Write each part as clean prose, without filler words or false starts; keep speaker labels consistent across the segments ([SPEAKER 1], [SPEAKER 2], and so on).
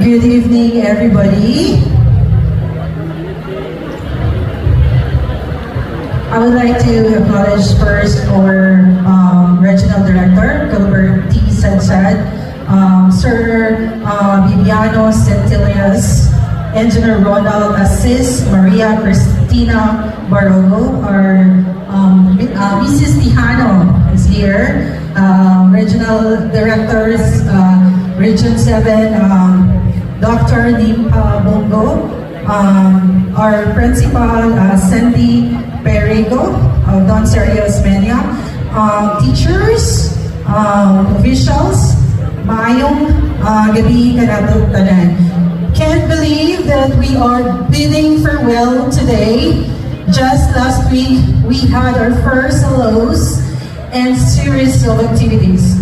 [SPEAKER 1] Good evening, everybody. I would like to acknowledge first our Regional Director, Gilbert T. Sadsad, Sir Viviano Centillas, Engineer Ronald Assis, Maria Cristina Barogo, our Mrs. Tijano is here, Regional Directors, Region 7, Dr. Nimpa Bongo, our Principal, Sandy Perigo of Don Sergio Osmeña, teachers, officials, maayong gabi kanatong tanan. Can't believe that we are bidding farewell today. Just last week, we had our first hellos and series of activities.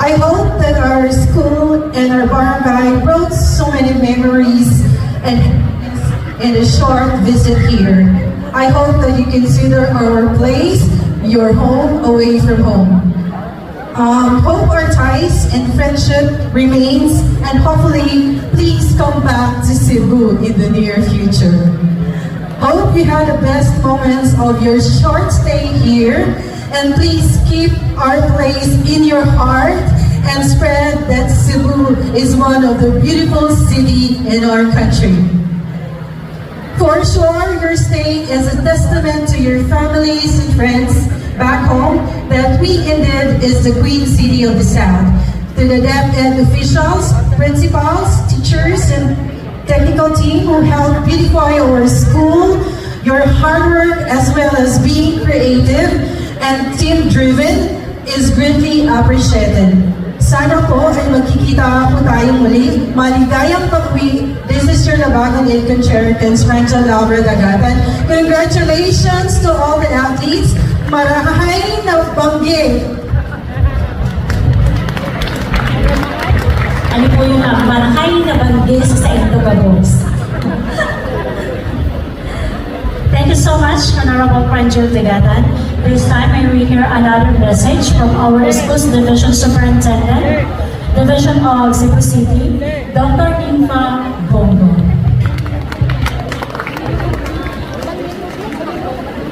[SPEAKER 1] I hope that our school and our barangay brought so many memories and in a short visit here. I hope that you consider our place your home away from home. Hope our ties and friendship remains, and hopefully please come back to Cebu in the near future. Hope you had the best moments of your short stay here, and please keep our place in your heart and spread that Cebu is one of the beautiful cities in our country. For sure, your stay is a testament to your families and friends back home that we indeed is the Queen City of the South. To the DepEd officials, principals, teachers, and technical team who helped beautify our school, your hard work as well as being creative and team-driven is greatly appreciated. Sana po ay magkikita po tayong muli. Maligayang pag-uwi. This is your Labagan Ilcon Cheritans, Rancho Laura Dagatan. Congratulations to all the athletes. Marahay na banggi.
[SPEAKER 2] Ano po yung marahay na banggi sa Indogabos? Thank you so much, Honorable Rancho Dagatan. This time I read here another message from our school's Division Superintendent, Division of Cebu City, Dr. Nimpa Bongo.